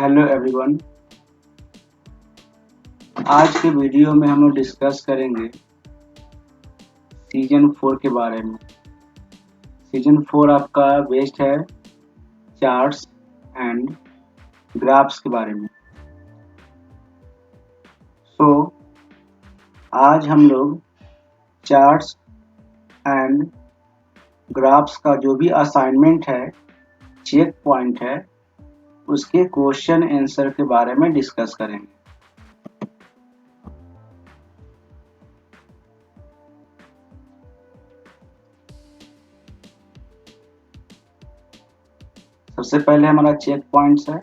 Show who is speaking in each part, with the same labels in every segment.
Speaker 1: Hello everyone. आज के video में हम लोग डिस्कस करेंगे सीजन 4 के बारे में। सीजन 4 आपका बेस्ड है चार्ट्स एंड ग्राफ्स के बारे में। सो आज हम लोग चार्ट्स एंड ग्राफ्स का जो भी असाइनमेंट है, चेक पॉइंट है, उसके क्वेश्चन आंसर के बारे में डिस्कस करेंगे। सबसे पहले हमारा चेक पॉइंट्स है।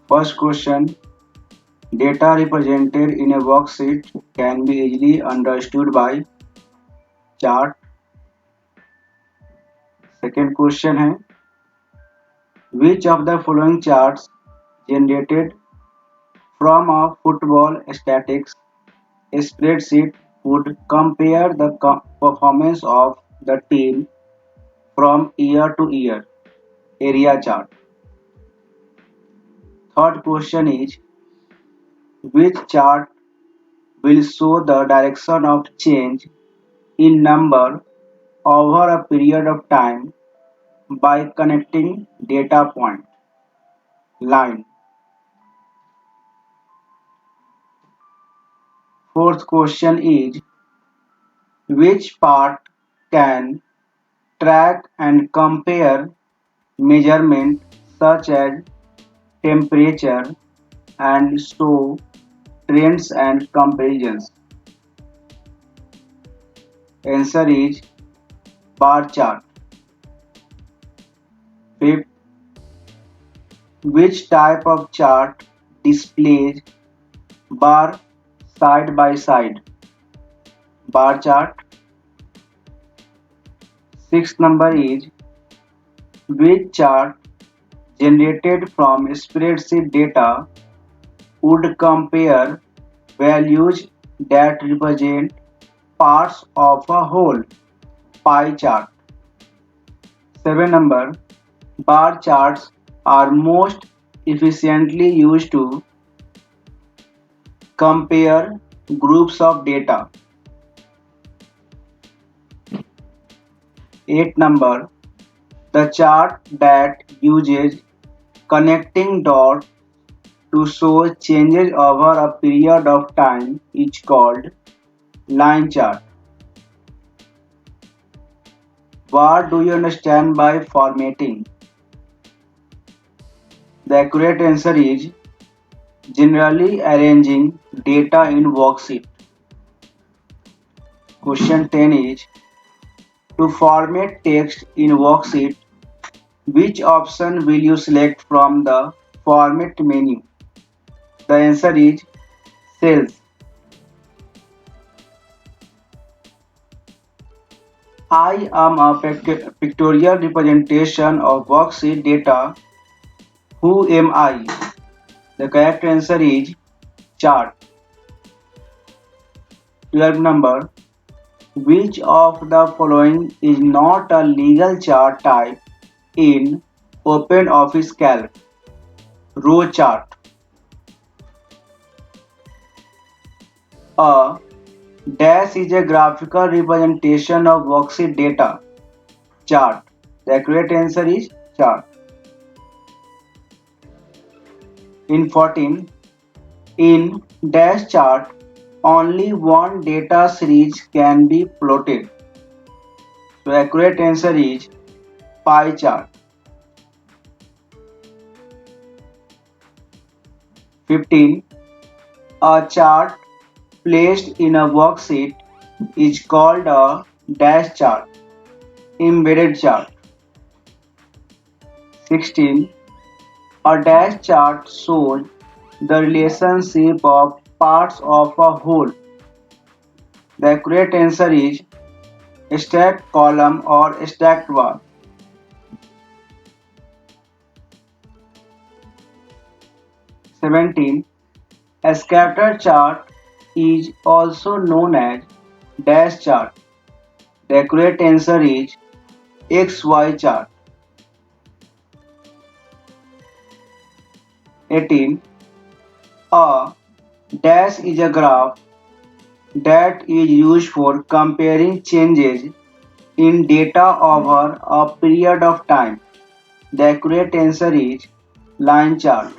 Speaker 1: First question, data represented in a worksheet can be easily understood by chart. Second question है, which of the following charts generated from a football statistics spreadsheet would compare the performance of the team from year to year? Area chart. Third question is, which chart will show the direction of change in number over a period of time by connecting data point? Line. Fourth question is, which part can track and compare measurement such as temperature and show trends and comparisons? Answer is bar chart. Fifth, which type of chart displays bar side by side? Bar chart. Sixth number is, which chart generated from spreadsheet data would compare values that represent parts of a whole? Pie chart. 7 number, bar charts are most efficiently used to compare groups of data. 8 number, the chart that uses connecting dots to show changes over a period of time is called line chart. What do you understand by formatting? The accurate answer is generally arranging data in worksheet. Question 10 is, to format text in worksheet, which option will you select from the format menu? The answer is cells. I am a pictorial representation of worksheet data. Who am I? The correct answer is chart. 12 number, which of the following is not a legal chart type in OpenOffice Calc? Row chart. A dash is a graphical representation of worksheet data. Chart. The accurate answer is chart. In 14, in dash chart, only one data series can be plotted. So accurate answer is pie chart. 15. A chart placed in a worksheet is called a dash chart, embedded chart. 16. A dash chart shows the relationship of parts of a whole. The accurate answer is stacked column or stacked bar. 17. A scatter chart is also known as dash chart. The accurate answer is XY chart. 18. A dash is a graph that is used for comparing changes in data over a period of time. The accurate answer is line chart.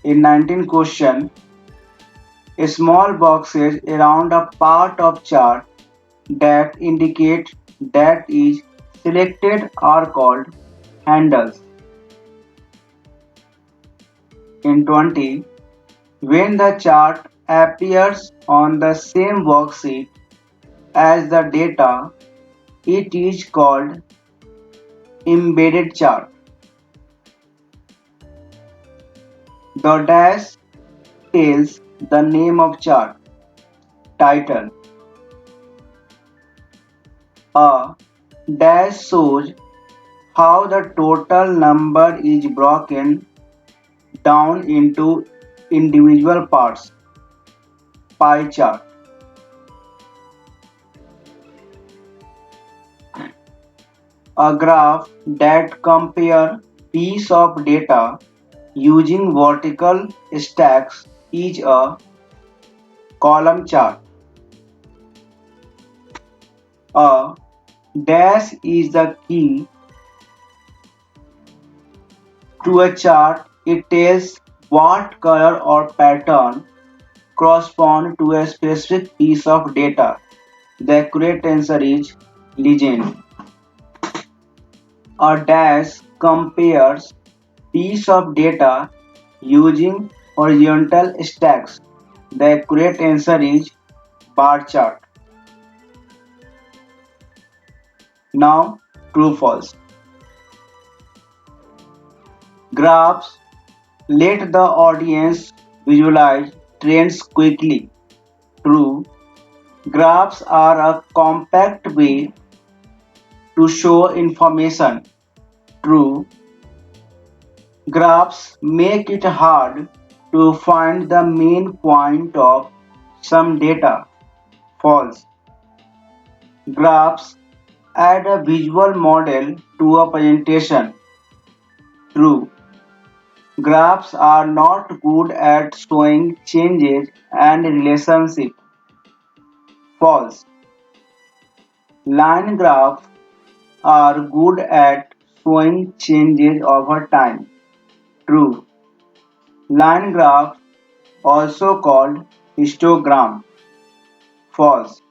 Speaker 1: In 19 question, small boxes around a part of chart that indicate that is selected are called handles. In 20, when the chart appears on the same worksheet as the data, it is called embedded chart. The dash tells the name of chart. Title. A dash shows how the total number is broken down into individual parts. Pie chart. A graph that compare piece of data using vertical stacks is a column chart. A dash is the key to a chart. It tells what color or pattern correspond to a specific piece of data. The correct answer is legend. A dash compares piece of data using horizontal stacks. The correct answer is bar chart. Now, true false. Graphs let the audience visualize trends quickly. True. Graphs are a compact way to show information. True. Graphs make it hard to find the main point of some data. False. Graphs add a visual model to a presentation. True. Graphs are not good at showing changes and relationships. False. Line graphs are good at showing changes over time. True. Line graph, also called histogram. False.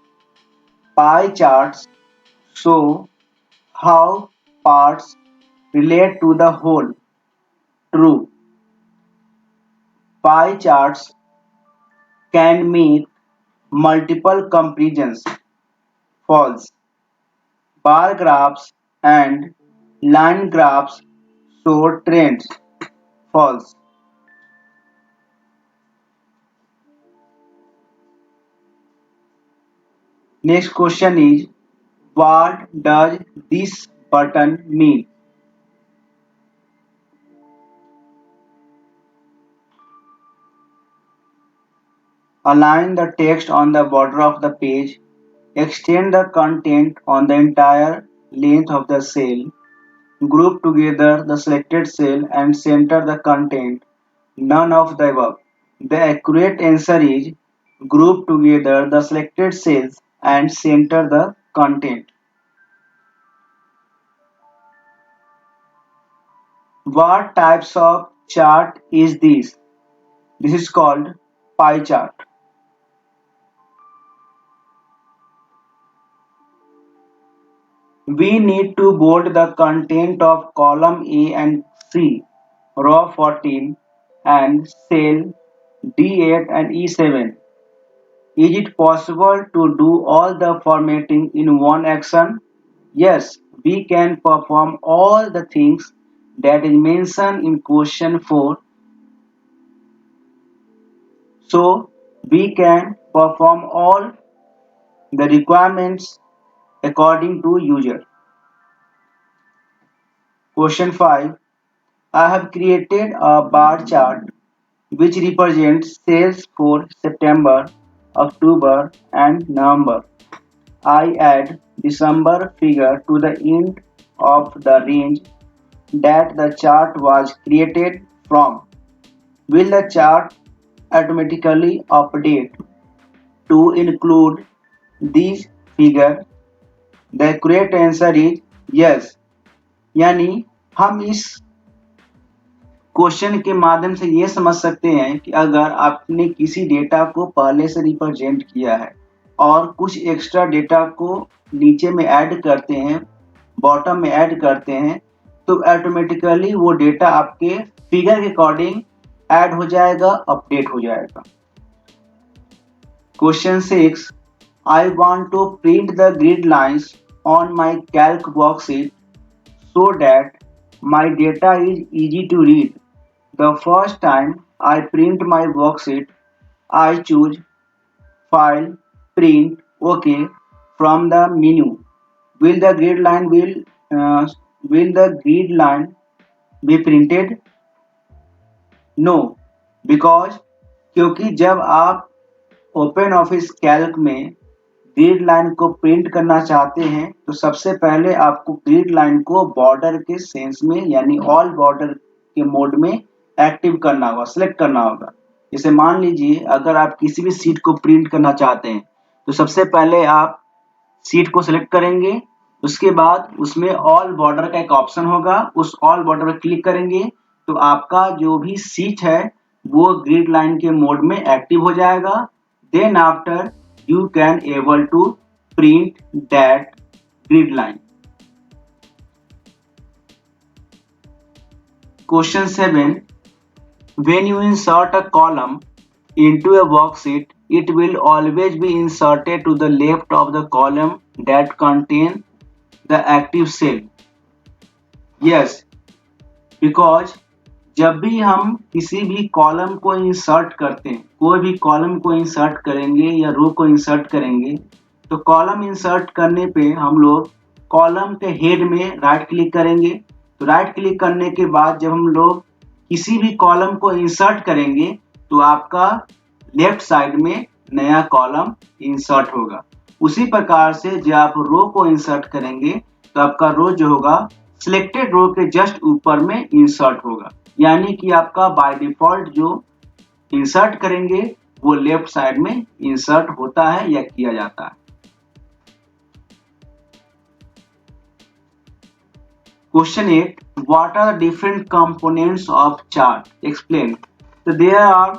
Speaker 1: Pie charts show how parts relate to the whole. True. Pie charts can make multiple comparisons. False. Bar graphs and line graphs show trends. False. Next question is, what does this button mean? Align the text on the border of the page. Extend the content on the entire length of the cell. Group together the selected cell and center the content. None of the above. The accurate answer is group together the selected cells and center the content. What types of chart is this? This is called pie chart. We need to bold the content of column A and C, row 14 and cell D8 and E7. Is it possible to do all the formatting in one action? Yes, we can perform all the things that is mentioned in question 4. So we can perform all the requirements according to user. Question 5. I have created a bar chart which represents sales for September, October and November. I add December figure to the end of the range that the chart was created from. Will the chart automatically update to include these figure? The correct answer is yes. यानी हम इस question के माध्यम से ये समझ सकते हैं कि अगर आपने किसी डेटा को पहले से रिप्रेजेंट किया है और कुछ एक्स्ट्रा डेटा को नीचे में ऐड करते हैं, बॉटम में ऐड करते हैं, तो ऑटोमेटिकली वो डेटा आपके फिगर के अकॉर्डिंग ऐड हो जाएगा, अपडेट हो जाएगा। Question 6, I want to print the grid lines on my calc worksheet so that my data is easy to read. The first time I print my worksheet, I choose File, Print, OK from the menu. Will the grid line be printed? No, because क्योंकि जब आप open office Calc में grid line को print करना चाहते हैं तो सबसे पहले आपको ग्रिड लाइन को बॉर्डर के सेंस में यानी ऑल बॉर्डर के मोड में एक्टिव करना होगा, सिलेक्ट करना होगा। जैसे मान लीजिए अगर आप किसी भी सीट को प्रिंट करना चाहते हैं तो सबसे पहले आप सीट को सिलेक्ट करेंगे, उसके बाद उसमें ऑल बॉर्डर का एक ऑप्शन होगा, उस ऑल बॉर्डर पर क्लिक करेंगे तो आपका जो भी सीट है वो ग्रिड लाइन के मोड में एक्टिव हो जाएगा। Then after you can able to print that grid line. Question 7. When you insert a column into a worksheet, it will always be inserted to the left of the column that contain the active cell. Yes, because जब भी हम किसी भी column को insert करते हैं, कोई भी कॉलम को इंसर्ट करेंगे या रो को इंसर्ट करेंगे, तो कॉलम इंसर्ट करने पे हम लोग कॉलम के हेड में राइट क्लिक करेंगे। तो राइट क्लिक करने के बाद जब हम लोग किसी भी कॉलम को इंसर्ट करेंगे तो आपका लेफ्ट साइड में नया कॉलम इंसर्ट होगा। उसी प्रकार से जब आप रो को इंसर्ट करेंगे तो आपका रो जो होगा सिलेक्टेड रो के जस्ट ऊपर में इंसर्ट होगा, यानी कि आपका बाय डिफॉल्ट जो इंसर्ट करेंगे वो लेफ्ट साइड में इंसर्ट होता है या किया जाता है। Question 8, what are the different components of chart? Explain. तो there are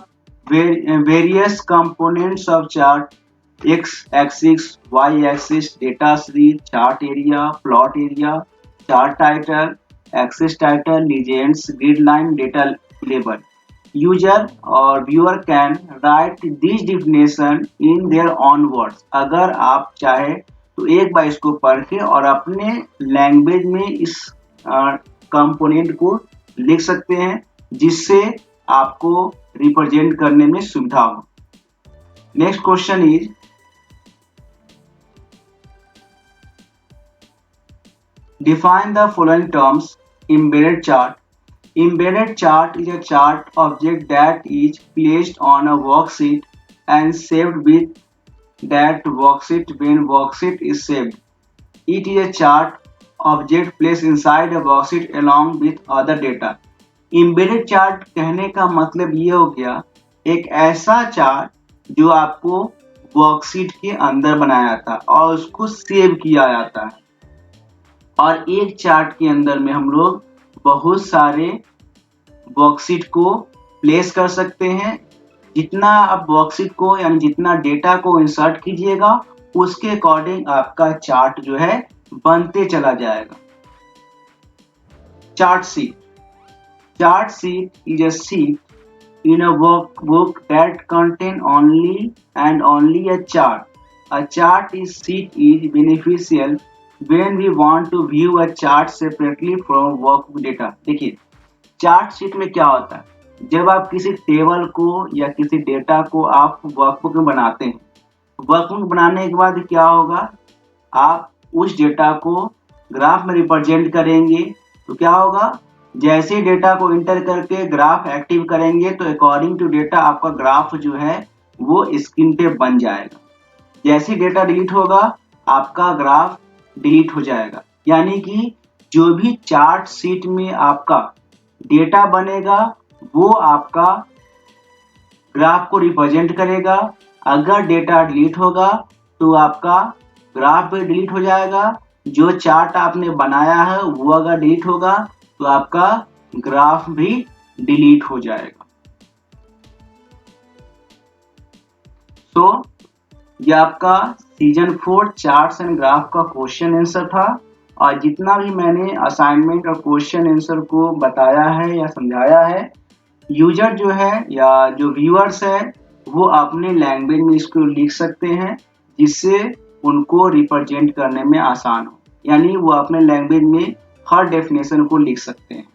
Speaker 1: various components of chart, X axis, Y axis, data series, chart area, plot area, chart title, axis title, legends, grid line, data label. User और viewer can write this definition in their own words. अगर आप चाहे तो एक बार इसको पढ़ के और अपने लैंग्वेज में इस कंपोनेंट को लिख सकते हैं जिससे आपको रिप्रेजेंट करने में सुविधा हो। Next question is, define the following terms. Embedded chart. Embedded chart is a chart object that is placed on a worksheet and saved with that worksheet when worksheet is saved. It is a chart object placed inside a worksheet along with other data. Embedded chart कहने का मतलब ये हो गया एक ऐसा chart जो आपको वर्कशीट के अंदर बनाया जाता है और उसको सेव किया जाता है। और एक चार्ट के अंदर में हम लोग बहुत सारे वर्कशीट को प्लेस कर सकते हैं। जितना आप वर्कशीट को यानी जितना डेटा को इंसर्ट कीजिएगा उसके अकॉर्डिंग आपका चार्ट जो है बनते चला जाएगा। Chart sheet. Chart sheet is a sheet in a workbook that contain only and only a chart. A chart sheet is beneficial when we want to view a chart separately from workbook data. देखिए chart sheet में क्या होता है, जब आप किसी table को या किसी डेटा को आप वर्कबुक में बनाते हैं, वर्कबुक बनाने के बाद क्या होगा, आप उस डेटा को ग्राफ में रिप्रेजेंट करेंगे। तो क्या होगा, जैसे डेटा को इंटर करके ग्राफ एक्टिव करेंगे तो अकॉर्डिंग टू डेटा आपका ग्राफ जो है वो स्क्रीन पे बन जाएगा। जैसे डेटा डिलीट होगा आपका ग्राफ डिलीट हो जाएगा। यानी कि जो भी चार्ट शीट में आपका डेटा बनेगा वो आपका ग्राफ को रिप्रेजेंट करेगा। अगर डेटा डिलीट होगा तो आपका ग्राफ भी डिलीट हो जाएगा। जो चार्ट आपने बनाया है वो अगर डिलीट होगा तो आपका ग्राफ भी डिलीट हो जाएगा। तो यह आपका सीजन 4 चार्ट्स एंड ग्राफ का क्वेश्चन आंसर था। और जितना भी मैंने असाइनमेंट और क्वेश्चन आंसर को बताया है या समझाया है, यूजर जो है या जो व्यूअर्स है वो अपने लैंग्वेज में इसको लिख सकते हैं, जिससे उनको रिप्रेजेंट करने में आसान हो। यानी वो अपने लैंग्वेज में हर डेफिनेशन को लिख सकते हैं।